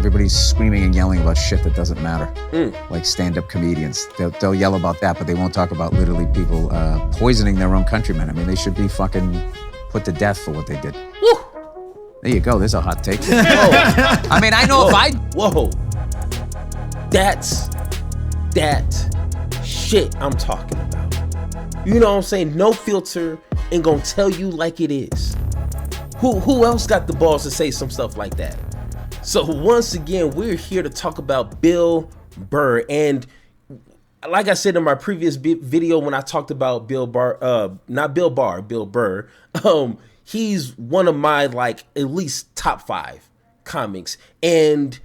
everybody's screaming and yelling about shit that doesn't matter. Like stand-up comedians. They'll yell about that, but they won't talk about literally people poisoning their own countrymen. I mean, they should be fucking put to death for what they did. Woo. There you go. There's a hot take. I mean, I know if I... Whoa. That's that shit I'm talking about. You know what I'm saying? No filter and gonna tell you like it is. Who else got the balls to say some stuff like that? So once again, we're here to talk about Bill Burr. And like I said in my previous video when I talked about Bill Burr, Bill Burr, he's one of my like at least top 5 comics. And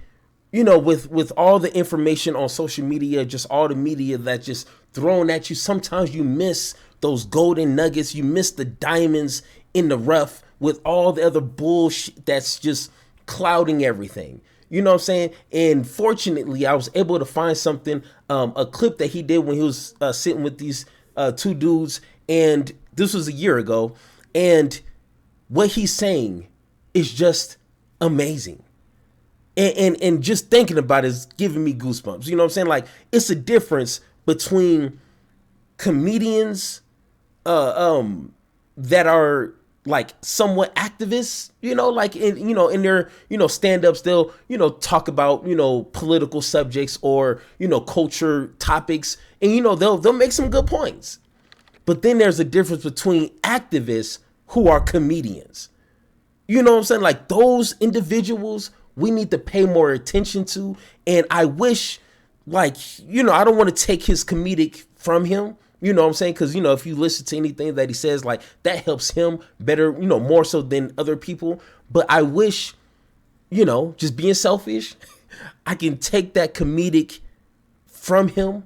you know, with all the information on social media, just all the media that's just thrown at you, sometimes you miss those golden nuggets, you miss the diamonds in the rough with all the other bullshit that's just clouding everything. You know what I'm saying? And fortunately, I was able to find something, a clip that he did when he was sitting with these 2 dudes. And this was a year ago. And what he's saying is just amazing. And just thinking about it is giving me goosebumps. You know what I'm saying? Like, it's a difference between comedians that are like somewhat activists, you know, like in their, stand-ups, they'll, talk about, political subjects or, culture topics, and, they'll make some good points. But then there's a difference between activists who are comedians. You know what I'm saying? Like, those individuals we need to pay more attention to. And I wish, like, I don't want to take his comedic from him. You know what I'm saying? Because, if you listen to anything that he says, like, that helps him better, more so than other people. But I wish, just being selfish, I can take that comedic from him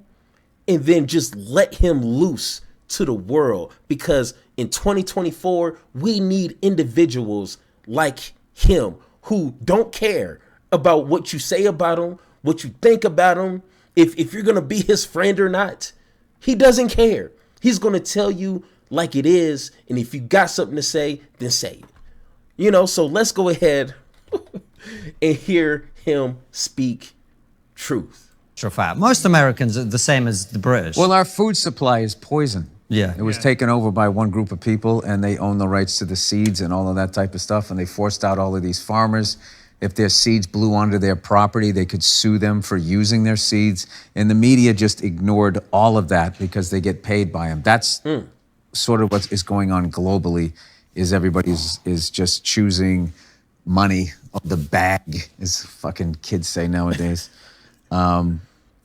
and then just let him loose to the world. Because in 2024, we need individuals like him who don't care about what you say about him, what you think about him, if you're going to be his friend or not. He doesn't care. He's going to tell you like it is. And if you got something to say, then say it. So let's go ahead and hear him speak truth. Fact. Most Americans are the same as the British. Well, our food supply is poison. Yeah. It was taken over by one group of people, and they own the rights to the seeds and all of that type of stuff. And they forced out all of these farmers. If their seeds blew onto their property, they could sue them for using their seeds. And the media just ignored all of that because they get paid by them. That's sort of what is going on globally, is everybody is just choosing money of the bag, as fucking kids say nowadays.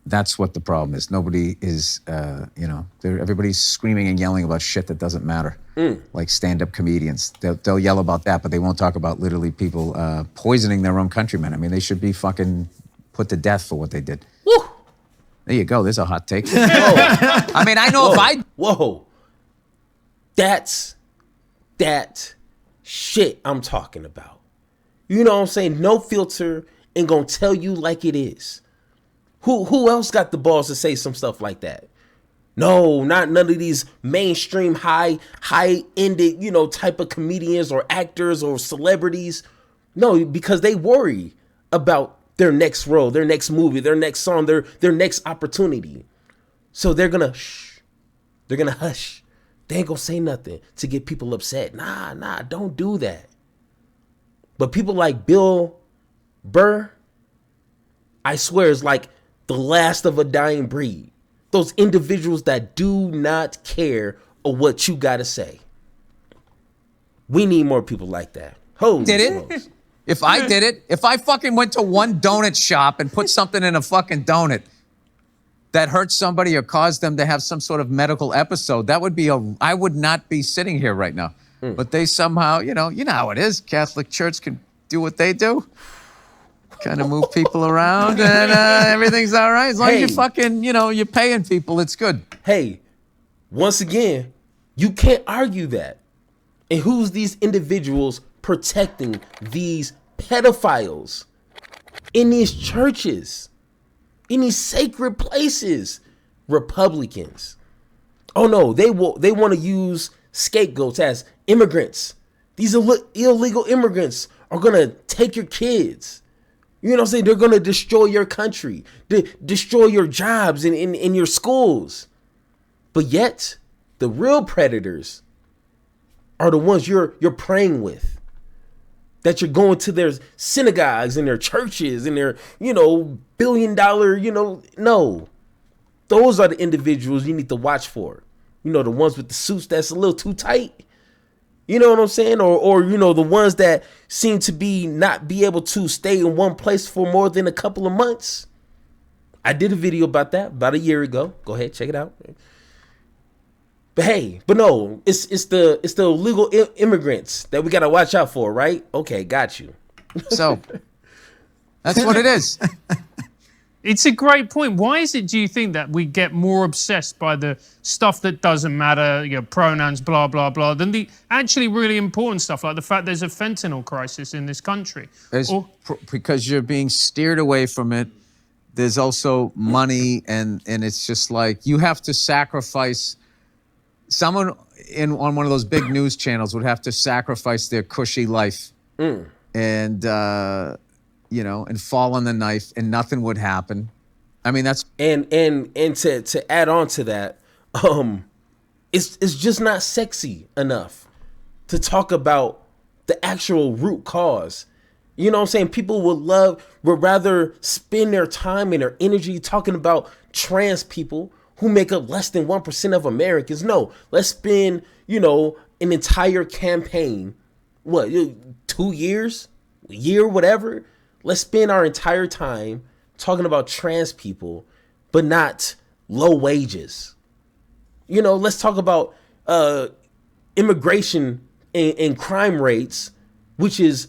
That's what the problem is. Nobody is, everybody's screaming and yelling about shit that doesn't matter. Like stand-up comedians. They'll yell about that, but they won't talk about literally people poisoning their own countrymen. I mean, they should be fucking put to death for what they did. Woo. There you go. There's a hot take. I mean, I know if I... Whoa. That's that shit I'm talking about. You know what I'm saying? No filter and gonna tell you like it is. Who else got the balls to say some stuff like that? No, not none of these mainstream high-ended, type of comedians or actors or celebrities. No, because they worry about their next role, their next movie, their next song, their next opportunity. So they're gonna shh. They're gonna hush. They ain't gonna say nothing to get people upset. Nah, don't do that. But people like Bill Burr, I swear, is like the last of a dying breed. Those individuals that do not care of what you gotta say. We need more people like that. Holy smokes. If I did it, if I fucking went to one donut shop and put something in a fucking donut that hurt somebody or caused them to have some sort of medical episode, I would not be sitting here right now. But they somehow, you know how it is. Catholic Church can do what they do. Kind of move people around and everything's all right. As long as you fucking, you're paying people, it's good. Hey, once again, you can't argue that. And who's these individuals protecting these pedophiles in these churches, in these sacred places? Republicans. Oh no, they want to use scapegoats as immigrants. These illegal immigrants are going to take your kids. You know what I'm saying? They're going to destroy your country, destroy your jobs in your schools. But yet, the real predators are the ones you're praying with, that you're going to their synagogues and their churches and their, billion-dollar, no. Those are the individuals you need to watch for. The ones with the suits that's a little too tight. You know what I'm saying? Or the ones that seem to not be able to stay in one place for more than a couple of months. I did a video about that about a year ago. Go ahead, check it out. But no, it's the illegal immigrants that we got to watch out for, right? Okay, got you. So that's what it is. It's a great point. Why is it, do you think, that we get more obsessed by the stuff that doesn't matter, pronouns, blah, blah, blah, than the actually really important stuff, like the fact there's a fentanyl crisis in this country? Because you're being steered away from it. There's also money, and it's just like you have to sacrifice. Someone on one of those big news channels would have to sacrifice their cushy life and fall on the knife, and nothing would happen. I mean, that's and to add on to that, it's just not sexy enough to talk about the actual root cause. You know what I'm saying? People would rather spend their time and their energy talking about trans people who make up less than 1% of Americans. No, let's spend, an entire campaign, 2 years, a year, whatever. Let's spend our entire time talking about trans people, but not low wages. Let's talk about immigration and crime rates, which is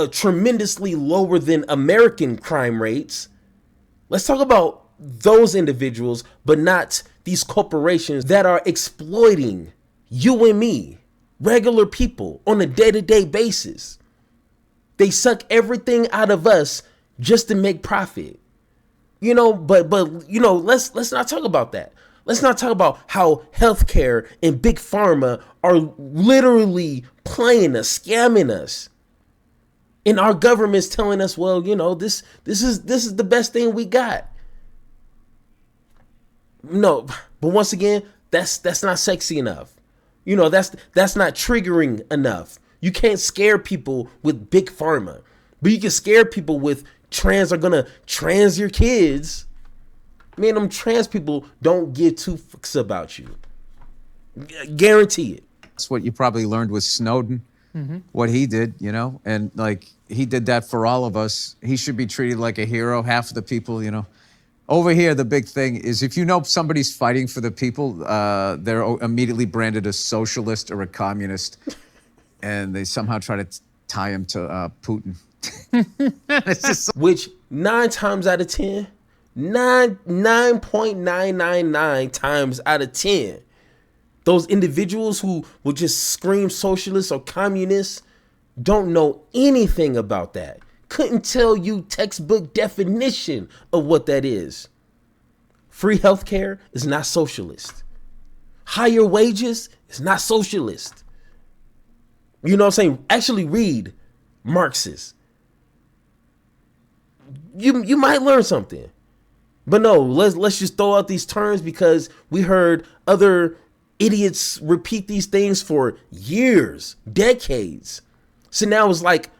tremendously lower than American crime rates. Let's talk about those individuals, but not these corporations that are exploiting you and me, regular people, on a day-to-day basis. They suck everything out of us just to make profit. But let's not talk about that. Let's not talk about how healthcare and big pharma are literally playing us, scamming us. And our government's telling us, well, this is the best thing we got. No, but once again, that's not sexy enough. That's not triggering enough. You can't scare people with big pharma, but you can scare people with trans are gonna trans your kids. Man, them trans people don't give two fucks about you. Guarantee it. That's what you probably learned with Snowden, what he did, and like he did that for all of us. He should be treated like a hero. Half of the people, Over here, the big thing is if somebody's fighting for the people, they're immediately branded a socialist or a communist, and they somehow try to tie him to Putin. It's just Which 9 times out of 10, 9.999 times out of 10, those individuals who will just scream socialist or communist don't know anything about that. Couldn't tell you textbook definition of what that is. Free healthcare is not socialist. Higher wages is not socialist. You know what I'm saying? Actually read Marxist. You might learn something. But no, let's just throw out these terms because we heard other idiots repeat these things for years, decades. So now it's like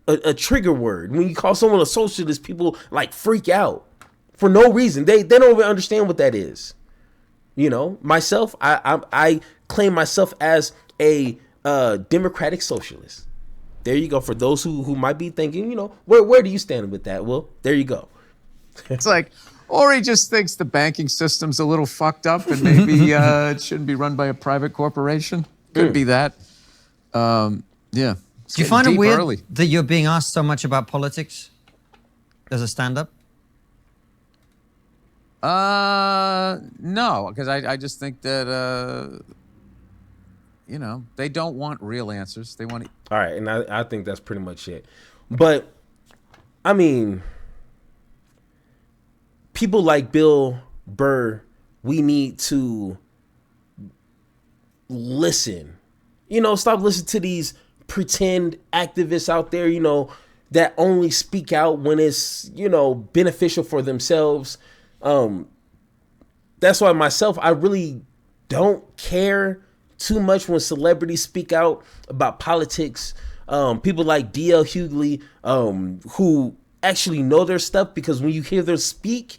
a trigger word. When you call someone a socialist, people like freak out for no reason. They don't even understand what that is. Myself, I claim myself as a democratic socialist. There you go. For those who might be thinking, where do you stand with that? Well, there you go. It's like, or he just thinks the banking system's a little fucked up and maybe it shouldn't be run by a private corporation. Could be that. Yeah. Do you find it weird that you're being asked so much about politics as a stand-up? No, because I just think that, they don't want real answers. They want. All right, and I think that's pretty much it. But, I mean, people like Bill Burr, we need to listen. Stop listening to these pretend activists out there, that only speak out when it's, you know, beneficial for themselves. That's why myself, I really don't care too much when celebrities speak out about politics. People like D.L. Hughley, who actually know their stuff, because when you hear them speak,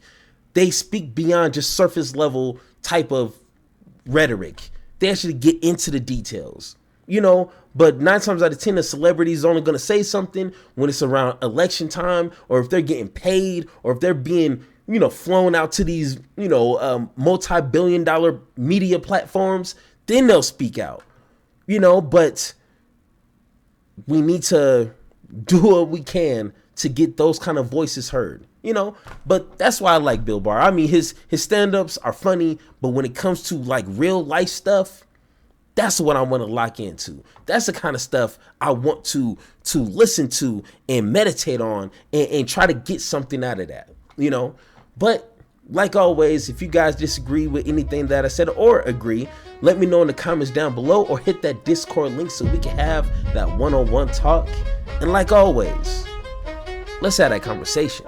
they speak beyond just surface level type of rhetoric. They actually get into the details, you know. But 9 times out of 10, a celebrity is only going to say something when it's around election time, or if they're getting paid, or if they're being, you know, flown out to these, you know, multi-billion-dollar media platforms. Then they'll speak out, you know. But we need to do what we can to get those kind of voices heard, you know. But that's why I like Bill Burr. I mean, his stand-ups are funny, but when it comes to like real life stuff, that's what I want to lock into. That's the kind of stuff I want to listen to and meditate on, and try to get something out of that, you know. But like always, if you guys disagree with anything that I said or agree, let me know in the comments down below, or hit that Discord link so we can have that one-on-one talk. And like always, let's have that conversation.